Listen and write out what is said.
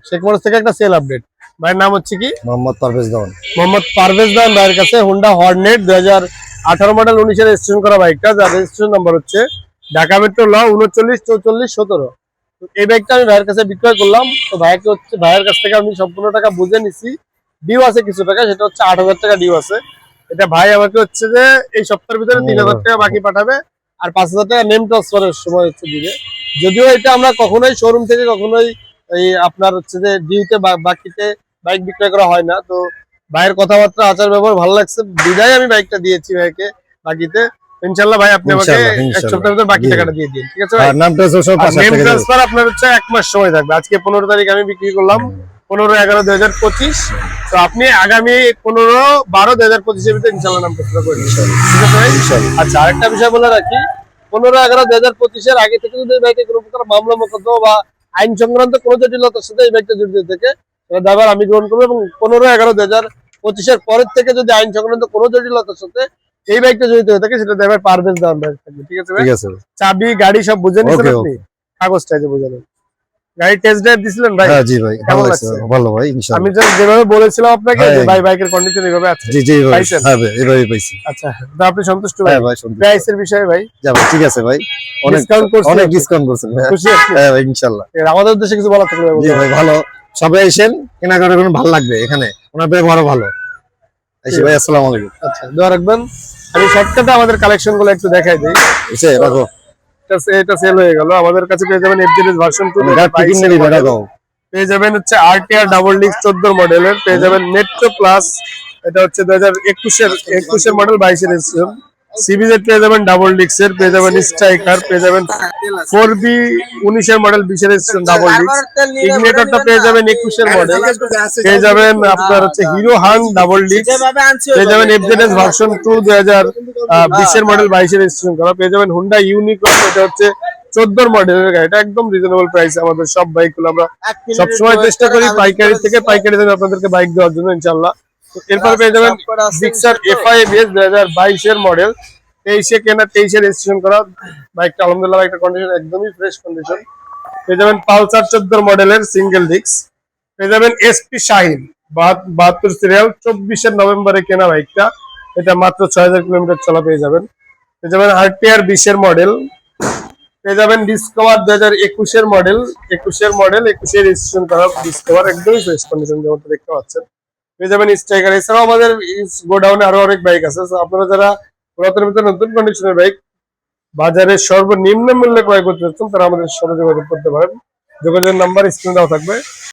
শেখমোড় থেকে একটা sell update. ভাইয়ের নাম হচ্ছে কি? মোহাম্মদ পারভেজ দেওয়ান। মোহাম্মদ পারভেজ দেওয়ান ভাইয়ের কাছে হোন্ডা হর্নেট 2018 মডেল 19 রেজিস্ট্রেশন করা বাইকটা, যার রেজিস্ট্রেশন নাম্বার হচ্ছে ঢাকা মেট্রো ল 394417। এই বাইকটা আমি ভাইয়ের কাছে বিক্রয় করলাম। তো ভাইকে হচ্ছে ভাইয়ের কাছ থেকে আমি সম্পূর্ণ টাকা বুঝে নিছি। ডিউ আছে কিছু টাকা, সেটা হচ্ছে 8000 টাকা ডিউ আছে। এটা ভাই আমাকে হচ্ছে যে এই সপ্তাহের ভিতরে 3000 টাকা বাকি পাঠাবে, আর 5000 টাকা নেম ট্রান্সফারের সময় হচ্ছে দিবে। যদিও এটা আমরা কখনোই শোরুম থেকে কখনোই এই আপনার হচ্ছে যে ডিউতে বাকিতে বাইক বিক্রয় করা হয় না। তো ভাইয়ের কথাবার্তা আচার ব্যবহার ভালো লাগছে, বিদায় আমি বাইকটা দিয়েছি ভাইকে বাকিতে। ইনশাআল্লাহ ভাই আপনি আমাকে এক সপ্তাহের ভিতরে বাকি টাকাটা দিয়ে দিন, ঠিক আছে ভাই? নাম ট্রান্সফার আপনার হচ্ছে 1 মাস সময় থাকবে। আজকে 15 তারিখ আমি বিক্রি করলাম, 15/11/2025। তো আপনি আগামী 15/12/2025 এর ভিতরে ইনশাআল্লাহ নাম ট্রান্সফার করে দিন, ঠিক আছে ভাই? আচ্ছা, আরেকটা বিষয় বলে রাখি, 15/11/2025 এর আগে থেকে যদি বাইকে কোনো প্রকার মামলা মোকদ্দমা বা আইন সংক্রান্ত কোনো জটিলতার সাথে এই বাইকটা জড়িত থাকে, দায়ভার আমি গ্রহণ করবো। এবং 15/11/2025 এর পরের থেকে যদি আইন সংক্রান্ত কোনো জটিলতার সাথে এই বাইকটা জড়িত হয়ে থাকে, সেটা দায়ভার পারভেজ দেওয়ান ভাই থাকবে, ঠিক আছে ভাই? চাবি গাড়ি সব বুঝে নিছেন আপনি? কাগজটা যে বুঝে নেন। গাড়ি টেস্ট ড্রাইভ দিছিলেন ভাই? হ্যাঁ জি ভাই, ভালো লাগছে, ভালো ভাই ইনশাআল্লাহ। আমি যেভাবে বলেছিলাম আপনাকে যে ভাই বাইকের কন্ডিশন এইভাবে আছে, জি জি ভাই, হ্যাঁ ভাই এভাবেই পাইছি। আচ্ছা, তো আপনি সন্তুষ্ট ভাই? হ্যাঁ ভাই সন্তুষ্ট। প্রাইসের বিষয়ে ভাই? যা ভাই ঠিক আছে ভাই, অনেক ডিসকাউন্ট করছেন? অনেক ডিসকাউন্ট করছেন ভাই। খুশি আছেন? হ্যাঁ ভাই ইনশাআল্লাহ। আমাদের উদ্দেশ্যে কিছু বলা থাকলে জি ভাই, ভালো সবাই আসেন, কেনাকাটা করুন, ভালো লাগবে এখানে, ওনার ব্যবহারও ভালো। আইসি ভাই, আসসালামু আলাইকুম। আচ্ছা, দোয়া রাখবেন। আমি শর্টকাটে আমাদের কালেকশন গুলো একটু দেখাই দিই। এসে রাখো, এটা সেল হয়ে গেল। আমাদের কাছে পেয়ে যাবেন এফজেডএস ভার্সন 2, পেয়ে যাবেন হচ্ছে আরটিআর ডাবল ডিস্ক 14 মডেলের, পেয়ে যাবেন মেট্রো প্লাস, এটা হচ্ছে 2021 এর মডেল 22 এর রেজিস্ট্রেশন। সিবিজেড পেয়ে যাবেন ডাবল ডিস্কের, পেয়ে যাবেন স্ট্রাইকার, পেয়ে যাবেন 4বি 19 এর মডেল 20 এর রেজিস্ট্রেশন ডাবল ডিস্ক। ইগনিটরটা পেয়ে যাবেন 21 এর মডেল, পেয়ে যাবেন আপনার হচ্ছে হিরো হাং ডাবল ডিস্ক, পেয়ে যাবেন এফজেডএস ভার্সন 2 2020 এর মডেল 22 এর রেজিস্ট্রেশন করা, পেয়ে যাবেন হুন্ডা ইউনিকর্ন, এটা হচ্ছে 14 মডেলের গাড়ি। এটা একদম রিজনেবল প্রাইসে আমাদের সব বাইকগুলো আমরা সবসময় চেষ্টা করি পাইকারি থেকে পাইকারি দামে আপনাদেরকে বাইক দেওয়ার জন্য ইনশাআল্লাহ। তো এরপর পেয়ে যাবেন জিক্সার এফআই এবিএস 2022 এর মডেল, 23 এ কেনা, 23 এ রেজিস্ট্রেশন করা বাইকটা। আলহামদুলিল্লাহ বাইকটার কন্ডিশন একদমই ফ্রেশ কন্ডিশন। পেয়ে যাবেন পালসার 14 মডেলের সিঙ্গেল ডিস্ক, পেয়ে যাবেন এসপি শাহিন 72 সিরিয়াল 24 এর নভেম্বরে কেনা বাইকটা। এটা মাত্র 6000 কিলোমিটার চলা পেয়ে যাবেন। পেয়ে যাবেন আরটিআর 20 এর মডেল, পেয়ে যাবেন ডিসকভার 2021 এর মডেল, 21 এর রেজিস্ট্রেশন করা ডিসকভার, একদমই ফ্রেশ কন্ডিশন যেমনটা দেখতে পাচ্ছেন। পেয়ে যাবেন স্ট্রাইকার। এছাড়াও আমাদের গোডাউনে আরো অনেক বাইক আছে। আপনারা যারা পুরাতনের ভিতরে নতুন কন্ডিশনের বাইক বাজারে সর্বনিম্ন মূল্যে ক্রয় করতে চাচ্ছেন, তারা আমাদের সাথে যোগাযোগ করতে পারেন। যোগাযোগের নাম্বার স্ক্রিনে দেওয়া থাকবে।